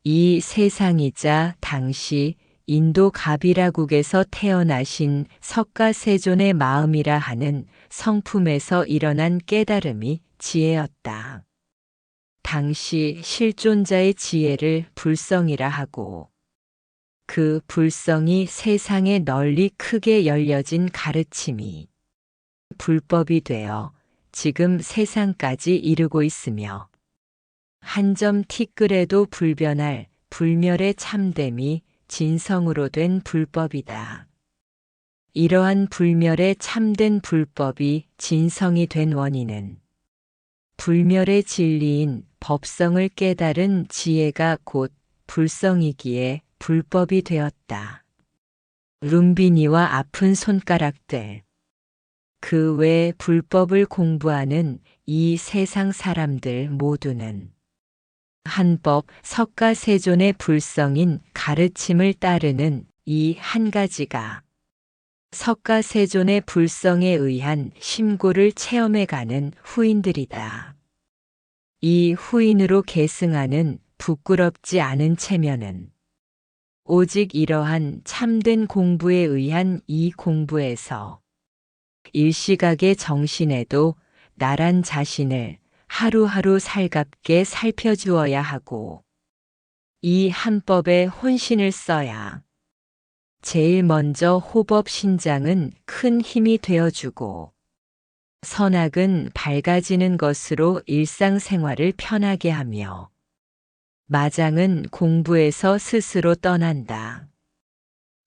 이 세상이자 당시 인도 가비라국에서 태어나신 석가세존의 마음이라 하는 성품에서 일어난 깨달음이 지혜였다. 당시 실존자의 지혜를 불성이라 하고 그 불성이 세상에 널리 크게 열려진 가르침이 불법이 되어 지금 세상까지 이르고 있으며 한 점 티끌에도 불변할 불멸의 참됨이 진성으로 된 불법이다. 이러한 불멸의 참된 불법이 진성이 된 원인은 불멸의 진리인 법성을 깨달은 지혜가 곧 불성이기에 불법이 되었다. 룸비니와 아픈 손가락들. 그 외 불법을 공부하는 이 세상 사람들 모두는 한법 석가세존의 불성인 가르침을 따르는 이 한 가지가 석가세존의 불성에 의한 심고를 체험해가는 후인들이다. 이 후인으로 계승하는 부끄럽지 않은 체면은 오직 이러한 참된 공부에 의한 이 공부에서 일시각의 정신에도 나란 자신을 하루하루 살갑게 살펴주어야 하고 이 한법에 혼신을 써야 제일 먼저 호법 신장은 큰 힘이 되어주고 선악은 밝아지는 것으로 일상생활을 편하게 하며 마장은 공부에서 스스로 떠난다.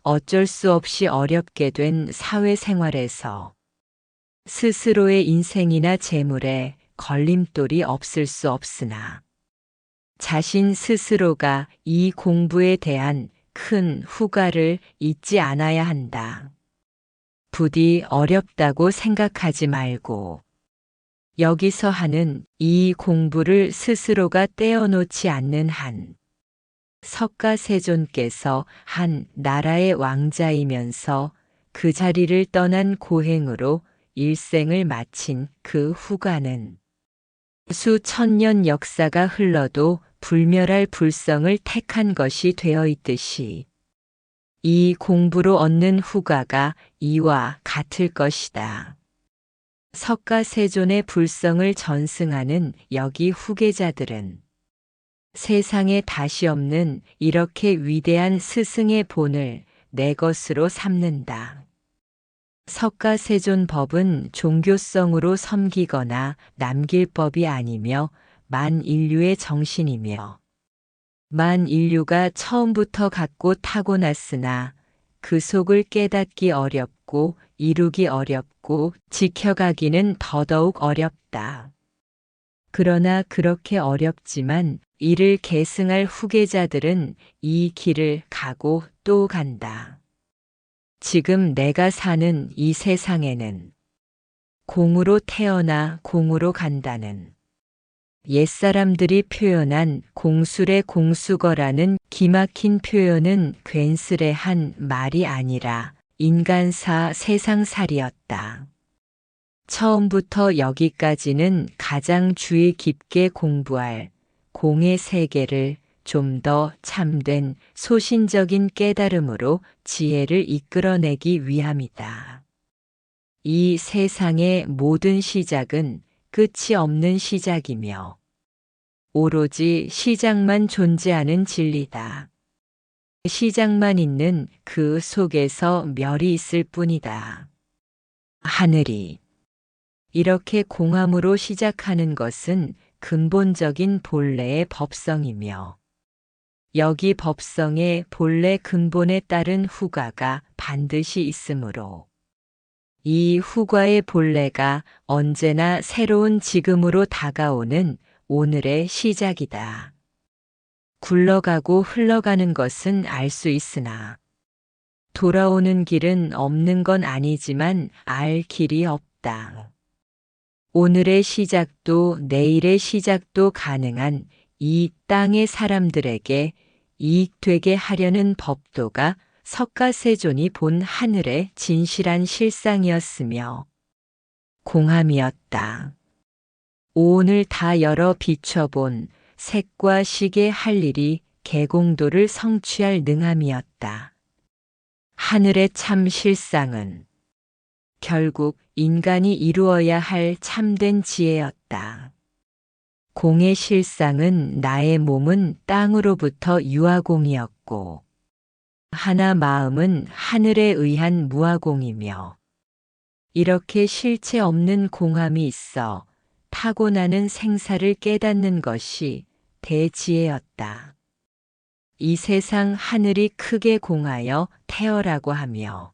어쩔 수 없이 어렵게 된 사회생활에서 스스로의 인생이나 재물에 걸림돌이 없을 수 없으나 자신 스스로가 이 공부에 대한 큰 후가를 잊지 않아야 한다. 부디 어렵다고 생각하지 말고 여기서 하는 이 공부를 스스로가 떼어놓지 않는 한 석가세존께서 한 나라의 왕자이면서 그 자리를 떠난 고행으로 일생을 마친 그 후가는 수천 년 역사가 흘러도 불멸할 불성을 택한 것이 되어 있듯이 이 공부로 얻는 후가가 이와 같을 것이다. 석가세존의 불성을 전승하는 여기 후계자들은 세상에 다시 없는 이렇게 위대한 스승의 본을 내 것으로 삼는다. 석가세존 법은 종교성으로 섬기거나 남길 법이 아니며 만인류의 정신이며 만인류가 처음부터 갖고 타고났으나 그 속을 깨닫기 어렵고 이루기 어렵고 지켜가기는 더더욱 어렵다. 그러나 그렇게 어렵지만 이를 계승할 후계자들은 이 길을 가고 또 간다. 지금 내가 사는 이 세상에는 공으로 태어나 공으로 간다는 옛사람들이 표현한 공술의 공수거라는 기막힌 표현은 괜스레한 말이 아니라 인간사 세상살이었다. 처음부터 여기까지는 가장 주의 깊게 공부할 공의 세계를 좀 더 참된 소신적인 깨달음으로 지혜를 이끌어내기 위함이다. 이 세상의 모든 시작은 끝이 없는 시작이며 오로지 시작만 존재하는 진리다. 시작만 있는 그 속에서 멸이 있을 뿐이다. 하늘이 이렇게 공함으로 시작하는 것은 근본적인 본래의 법성이며 여기 법성의 본래 근본에 따른 후가가 반드시 있으므로 이 후가의 본래가 언제나 새로운 지금으로 다가오는 오늘의 시작이다. 굴러가고 흘러가는 것은 알 수 있으나 돌아오는 길은 없는 건 아니지만 알 길이 없다. 오늘의 시작도 내일의 시작도 가능한 이 땅의 사람들에게 이익되게 하려는 법도가 석가세존이 본 하늘의 진실한 실상이었으며 공함이었다. 오온을 다 열어 비춰본 색과 식의 할 일이 개공도를 성취할 능함이었다. 하늘의 참 실상은 결국 인간이 이루어야 할 참된 지혜였다. 공의 실상은 나의 몸은 땅으로부터 유아공이었고 하나 마음은 하늘에 의한 무아공이며 이렇게 실체 없는 공함이 있어 타고나는 생사를 깨닫는 것이 대지혜였다. 이 세상 하늘이 크게 공하여 태어라고 하며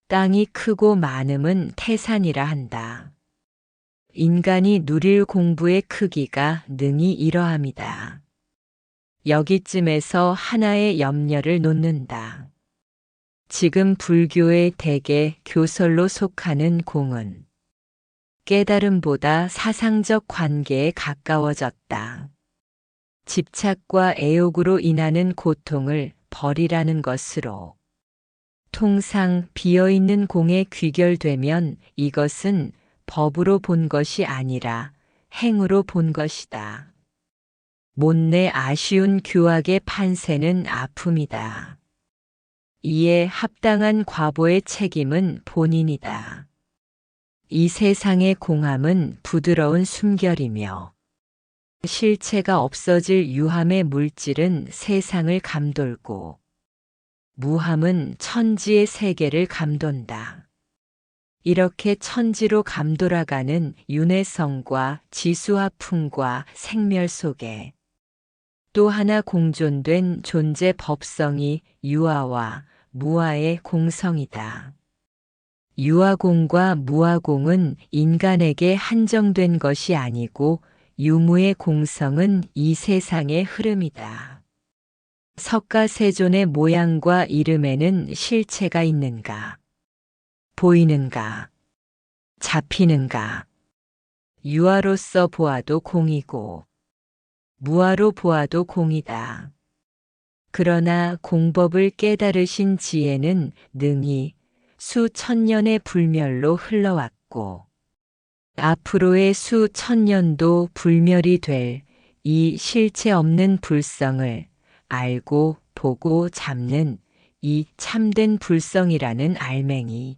땅이 크고 많음은 태산이라 한다. 인간이 누릴 공부의 크기가 능히 이러함이다. 여기쯤에서 하나의 염려를 놓는다. 지금 불교의 대개 교설로 속하는 공은 깨달음보다 사상적 관계에 가까워졌다. 집착과 애욕으로 인하는 고통을 버리라는 것으로 통상 비어있는 공에 귀결되면 이것은 법으로 본 것이 아니라 행으로 본 것이다. 못내 아쉬운 교학의 판세는 아픔이다. 이에 합당한 과보의 책임은 본인이다. 이 세상의 공함은 부드러운 숨결이며 실체가 없어질 유함의 물질은 세상을 감돌고 무함은 천지의 세계를 감돈다. 이렇게 천지로 감돌아가는 윤회성과 지수화풍과 생멸 속에 또 하나 공존된 존재 법성이 유아와 무아의 공성이다. 유아공과 무아공은 인간에게 한정된 것이 아니고 유무의 공성은 이 세상의 흐름이다. 석가세존의 모양과 이름에는 실체가 있는가? 보이는가? 잡히는가? 유아로서 보아도 공이고 무아로 보아도 공이다. 그러나 공법을 깨달으신 지혜는 능히 수천 년의 불멸로 흘러왔고 앞으로의 수천 년도 불멸이 될 이 실체 없는 불성을 알고 보고 잡는 이 참된 불성이라는 알맹이.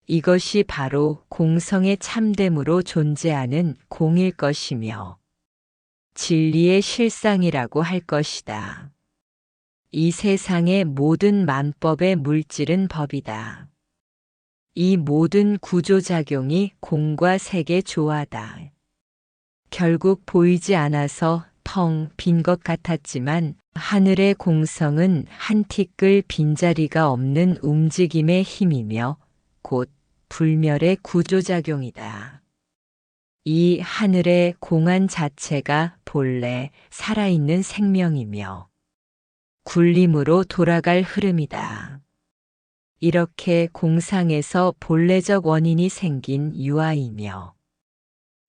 이것이 바로 공성의 참됨으로 존재하는 공일 것이며 진리의 실상이라고 할 것이다. 이 세상의 모든 만법의 물질은 법이다. 이 모든 구조작용이 공과 색의 조화다. 결국 보이지 않아서 텅 빈 것 같았지만 하늘의 공성은 한 티끌 빈자리가 없는 움직임의 힘이며 곧 불멸의 구조작용이다. 이 하늘의 공안 자체가 본래 살아있는 생명이며 굴림으로 돌아갈 흐름이다. 이렇게 공상에서 본래적 원인이 생긴 유아이며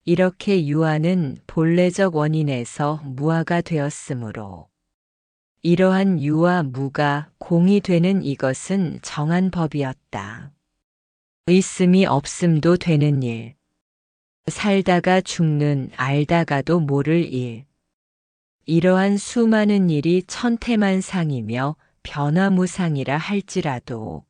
이렇게 유아는 본래적 원인에서 무아가 되었으므로 이러한 유와 무가 공이 되는 이것은 정한 법이었다. 있음이 없음도 되는 일, 살다가 죽는 알다가도 모를 일, 이러한 수많은 일이 천태만상이며 변화무상이라 할지라도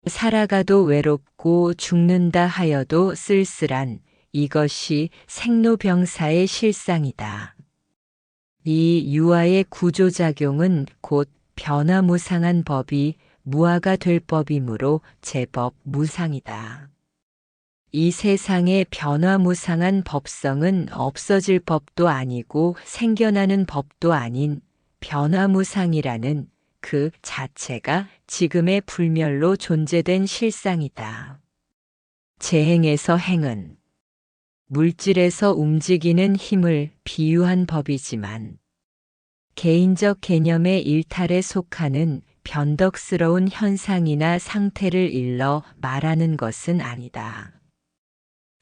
살아가도 외롭고 죽는다 하여도 쓸쓸한 이것이 생로병사의 실상이다. 이 유아의 구조작용은 곧 변화무상한 법이 무아가 될 법이므로 제법 무상이다. 이 세상의 변화무상한 법성은 없어질 법도 아니고 생겨나는 법도 아닌 변화무상이라는 그 자체가 지금의 불멸로 존재된 실상이다. 재행에서 행은 물질에서 움직이는 힘을 비유한 법이지만 개인적 개념의 일탈에 속하는 변덕스러운 현상이나 상태를 일러 말하는 것은 아니다.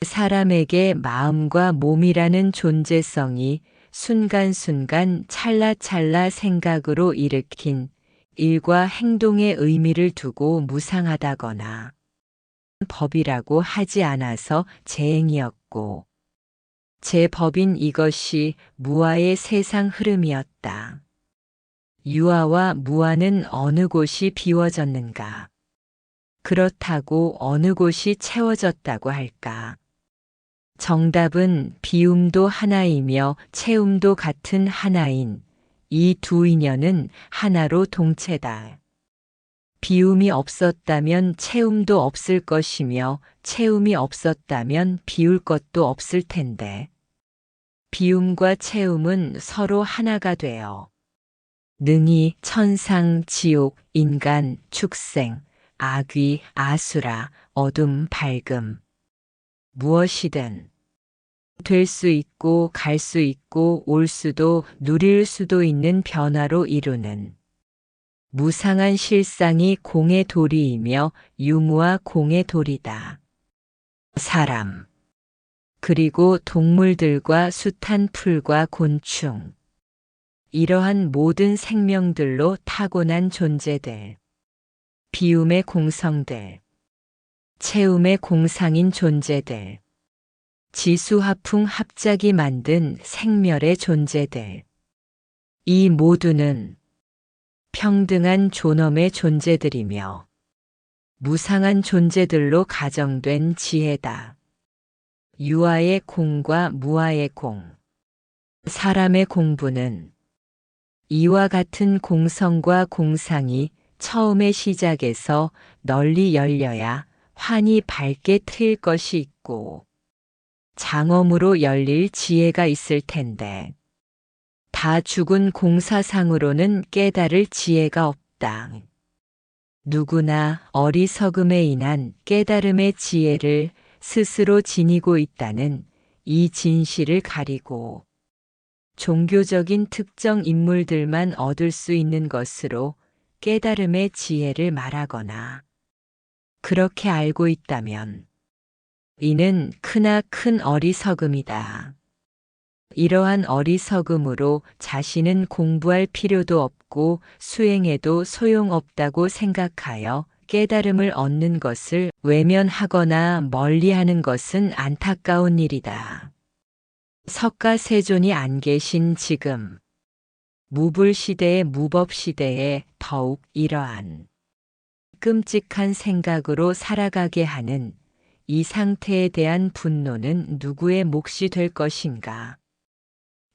사람에게 마음과 몸이라는 존재성이 순간순간 찰나찰나 생각으로 일으킨 일과 행동의 의미를 두고 무상하다거나 법이라고 하지 않아서 재행이었고 제 법인 이것이 무아의 세상 흐름이었다. 유아와 무아는 어느 곳이 비워졌는가? 그렇다고 어느 곳이 채워졌다고 할까? 정답은 비움도 하나이며 채움도 같은 하나인 이 두 인연은 하나로 동체다. 비움이 없었다면 채움도 없을 것이며 채움이 없었다면 비울 것도 없을 텐데. 비움과 채움은 서로 하나가 되어 능히 천상, 지옥, 인간, 축생, 악귀, 아수라, 어둠, 밝음 무엇이든 될 수 있고 갈 수 있고 올 수도 누릴 수도 있는 변화로 이루는 무상한 실상이 공의 도리이며 유무와 공의 도리다. 사람, 그리고 동물들과 숱한 풀과 곤충, 이러한 모든 생명들로 타고난 존재들, 비움의 공성들, 채움의 공상인 존재들, 지수화풍 합작이 만든 생멸의 존재들, 이 모두는 평등한 존엄의 존재들이며 무상한 존재들로 가정된 지혜다. 유아의 공과 무아의 공, 사람의 공부는 이와 같은 공성과 공상이 처음의 시작에서 널리 열려야 환히 밝게 트일 것이 있고 장엄으로 열릴 지혜가 있을 텐데 다 죽은 공사상으로는 깨달을 지혜가 없다. 누구나 어리석음에 인한 깨달음의 지혜를 스스로 지니고 있다는 이 진실을 가리고 종교적인 특정 인물들만 얻을 수 있는 것으로 깨달음의 지혜를 말하거나 그렇게 알고 있다면 이는 크나큰 어리석음이다. 이러한 어리석음으로 자신은 공부할 필요도 없고 수행해도 소용없다고 생각하여 깨달음을 얻는 것을 외면하거나 멀리하는 것은 안타까운 일이다. 석가세존이 안 계신 지금, 무불시대의 무법시대에 더욱 이러한 끔찍한 생각으로 살아가게 하는 이 상태에 대한 분노는 누구의 몫이 될 것인가?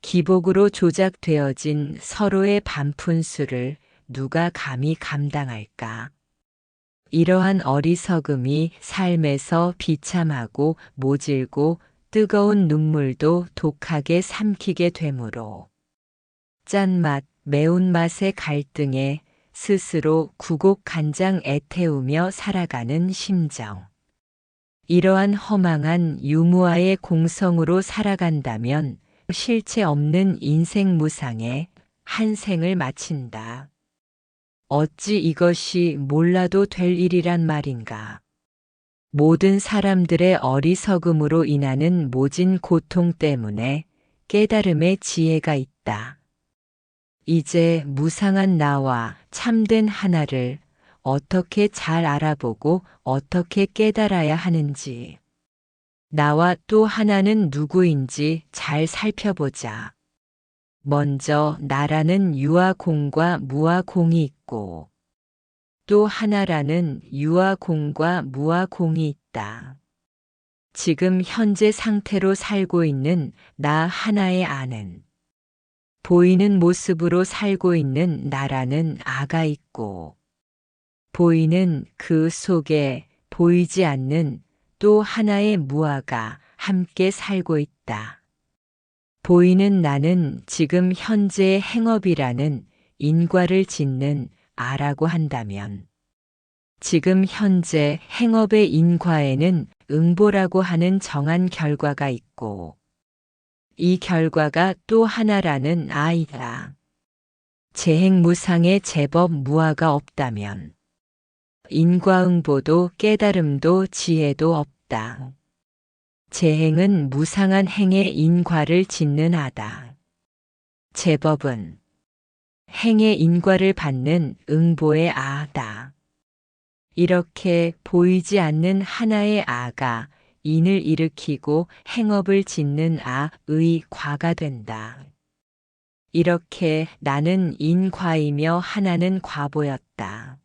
기복으로 조작되어진 서로의 반푼수를 누가 감히 감당할까? 이러한 어리석음이 삶에서 비참하고 모질고 뜨거운 눈물도 독하게 삼키게 되므로 짠맛, 매운맛의 갈등에 스스로 구곡간장 애태우며 살아가는 심정. 이러한 허망한 유무와의 공성으로 살아간다면 실체 없는 인생 무상에 한 생을 마친다. 어찌 이것이 몰라도 될 일이란 말인가. 모든 사람들의 어리석음으로 인하는 모진 고통 때문에 깨달음의 지혜가 있다. 이제 무상한 나와 참된 하나를 어떻게 잘 알아보고 어떻게 깨달아야 하는지, 나와 또 하나는 누구인지 잘 살펴보자. 먼저 나라는 유아공과 무아공이 있고 또 하나라는 유아공과 무아공이 있다. 지금 현재 상태로 살고 있는 나 하나의 아는 보이는 모습으로 살고 있는 나라는 아가 있고 보이는 그 속에 보이지 않는 또 하나의 무아가 함께 살고 있다. 보이는 나는 지금 현재의 행업이라는 인과를 짓는 아라고 한다면 지금 현재 행업의 인과에는 응보라고 하는 정한 결과가 있고 이 결과가 또 하나라는 아이다. 재행무상의 제법 무아가 없다면 인과응보도 깨달음도 지혜도 없다. 재행은 무상한 행의 인과를 짓는 아다. 제법은 행의 인과를 받는 응보의 아다. 이렇게 보이지 않는 하나의 아가 인을 일으키고 행업을 짓는 아의 과가 된다. 이렇게 나는 인과이며 하나는 과보였다.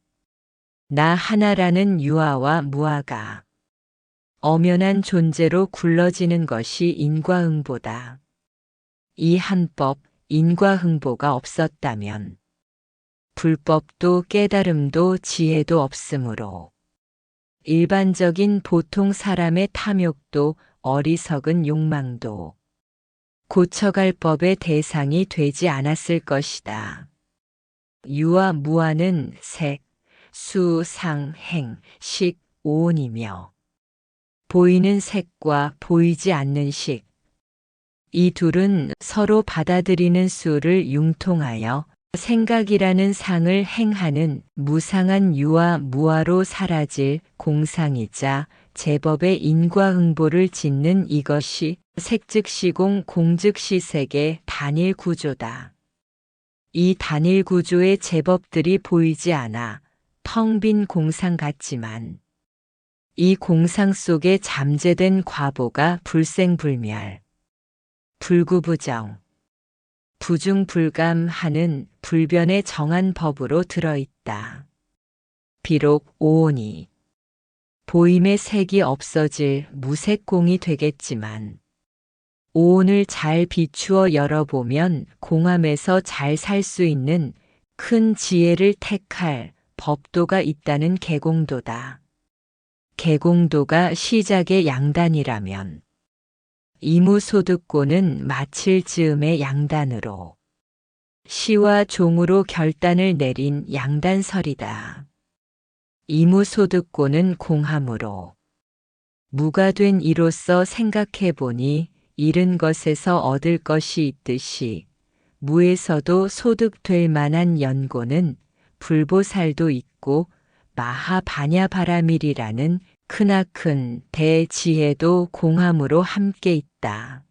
나 하나라는 유아와 무아가 엄연한 존재로 굴러지는 것이 인과응보다. 이 한법, 인과응보가 없었다면 불법도 깨달음도 지혜도 없으므로 일반적인 보통 사람의 탐욕도 어리석은 욕망도 고쳐갈 법의 대상이 되지 않았을 것이다. 유와 무아는 색, 수, 상, 행, 식, 오온이며 보이는 색과 보이지 않는 식, 이 둘은 서로 받아들이는 수를 융통하여 생각이라는 상을 행하는 무상한 유와 무아로 사라질 공상이자 제법의 인과응보를 짓는 이것이 색즉시공 공즉시색의 단일 구조다. 이 단일 구조의 제법들이 보이지 않아 텅 빈 공상 같지만 이 공상 속에 잠재된 과보가 불생불멸, 불구부정, 부중불감하는 불변의 정한 법으로 들어있다. 비록 오온이 보임의 색이 없어질 무색공이 되겠지만 오온을 잘 비추어 열어보면 공함에서 잘 살 수 있는 큰 지혜를 택할 법도가 있다는 개공도다. 개공도가 시작의 양단이라면 이무소득고는 마칠 즈음의 양단으로 시와 종으로 결단을 내린 양단설이다. 이무소득고는 공함으로 무가 된 이로써 생각해보니 잃은 것에서 얻을 것이 있듯이 무에서도 소득될 만한 연고는 불보살도 있고 마하바냐바라밀이라는 크나큰 대지혜도 공함으로 함께 있다.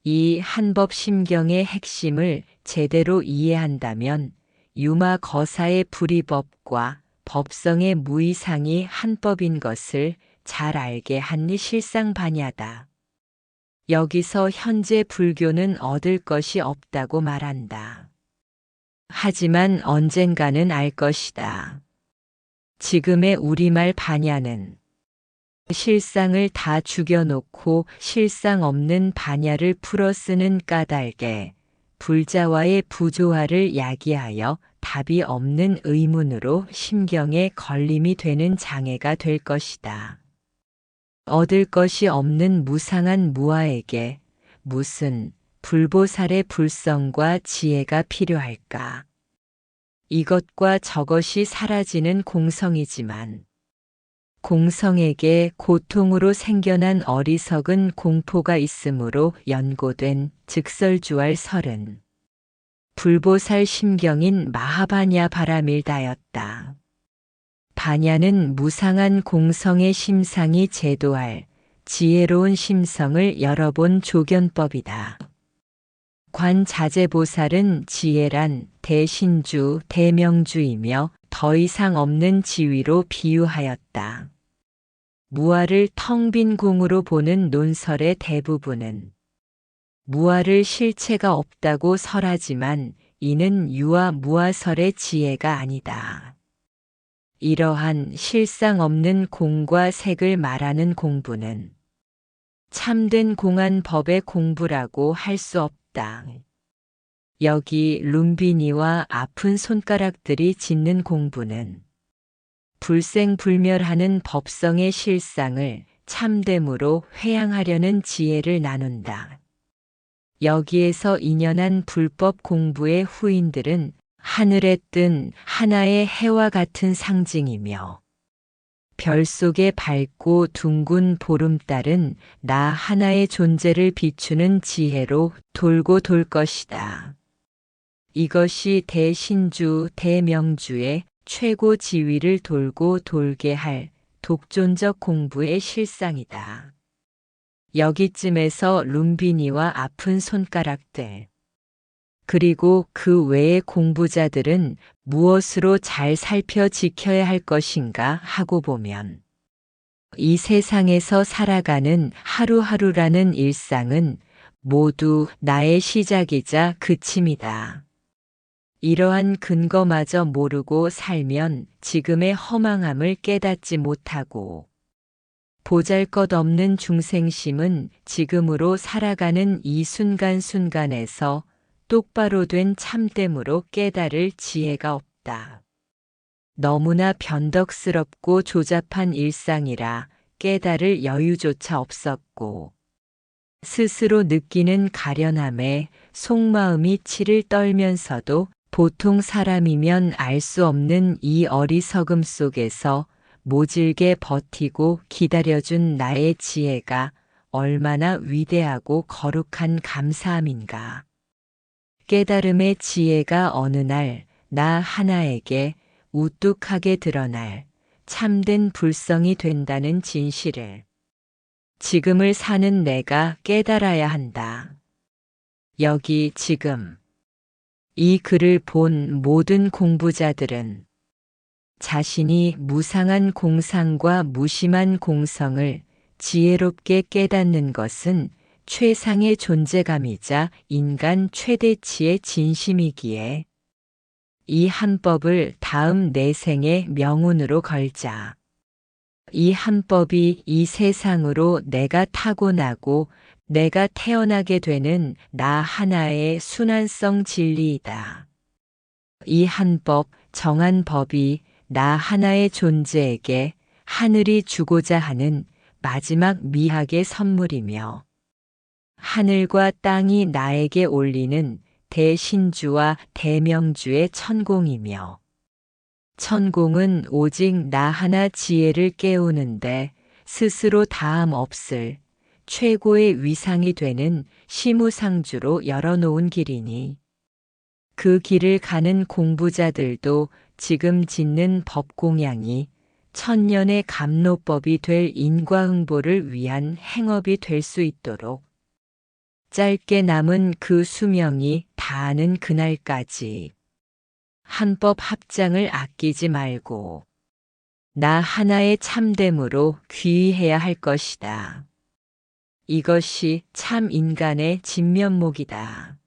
이 한법심경의 핵심을 제대로 이해한다면 유마거사의 불이법과 법성의 무이상이 한법인 것을 잘 알게 한 실상반야다. 여기서 현재 불교는 얻을 것이 없다고 말한다. 하지만 언젠가는 알 것이다. 지금의 우리말 반야는 실상을 다 죽여놓고 실상 없는 반야를 풀어 쓰는 까닭에 불자와의 부조화를 야기하여 답이 없는 의문으로 심경에 걸림이 되는 장애가 될 것이다. 얻을 것이 없는 무상한 무아에게 무슨 불보살의 불성과 지혜가 필요할까? 이것과 저것이 사라지는 공성이지만 공성에게 고통으로 생겨난 어리석은 공포가 있으므로 연고된 즉설주알 설은 불보살 심경인 마하바냐 바라밀다였다. 바냐는 무상한 공성의 심상이 제도할 지혜로운 심성을 열어본 조견법이다. 관자재보살은 지혜란 대신주, 대명주이며 더 이상 없는 지위로 비유하였다. 무아를 텅 빈 공으로 보는 논설의 대부분은 무아를 실체가 없다고 설하지만 이는 유아 무아설의 지혜가 아니다. 이러한 실상 없는 공과 색을 말하는 공부는 참된 공한 법의 공부라고 할 수 없다. 여기 룸비니와 아픈 손가락들이 짓는 공부는 불생불멸하는 법성의 실상을 참됨으로 회양하려는 지혜를 나눈다. 여기에서 인연한 불법 공부의 후인들은 하늘에 뜬 하나의 해와 같은 상징이며 별 속의 밝고 둥근 보름달은 나 하나의 존재를 비추는 지혜로 돌고 돌 것이다. 이것이 대신주, 대명주의 최고 지위를 돌고 돌게 할 독존적 공부의 실상이다. 여기쯤에서 룸비니와 아픈 손가락들, 그리고 그 외의 공부자들은 무엇으로 잘 살펴 지켜야 할 것인가 하고 보면 이 세상에서 살아가는 하루하루라는 일상은 모두 나의 시작이자 그침이다. 이러한 근거마저 모르고 살면 지금의 허망함을 깨닫지 못하고 보잘것없는 중생심은 지금으로 살아가는 이 순간순간에서 똑바로 된 참됨으로 깨달을 지혜가 없다. 너무나 변덕스럽고 조잡한 일상이라 깨달을 여유조차 없었고 스스로 느끼는 가련함에 속마음이 치를 떨면서도 보통 사람이면 알 수 없는 이 어리석음 속에서 모질게 버티고 기다려준 나의 지혜가 얼마나 위대하고 거룩한 감사함인가. 깨달음의 지혜가 어느 날 나 하나에게 우뚝하게 드러날 참된 불성이 된다는 진실을 지금을 사는 내가 깨달아야 한다. 여기 지금 이 글을 본 모든 공부자들은 자신이 무상한 공상과 무심한 공성을 지혜롭게 깨닫는 것은 최상의 존재감이자 인간 최대치의 진심이기에 이 한법을 다음 내 생의 명운으로 걸자. 이 한법이 이 세상으로 내가 타고나고 내가 태어나게 되는 나 하나의 순환성 진리이다. 이 한법, 정한 법이 나 하나의 존재에게 하늘이 주고자 하는 마지막 미학의 선물이며 하늘과 땅이 나에게 올리는 대신주와 대명주의 천공이며 천공은 오직 나 하나 지혜를 깨우는데 스스로 다함 없을 최고의 위상이 되는 시무상주로 열어놓은 길이니 그 길을 가는 공부자들도 지금 짓는 법공양이 천년의 감로법이 될 인과응보를 위한 행업이 될 수 있도록 짧게 남은 그 수명이 다하는 그날까지 한법 합장을 아끼지 말고 나 하나의 참됨으로 귀의해야 할 것이다. 이것이 참 인간의 진면목이다.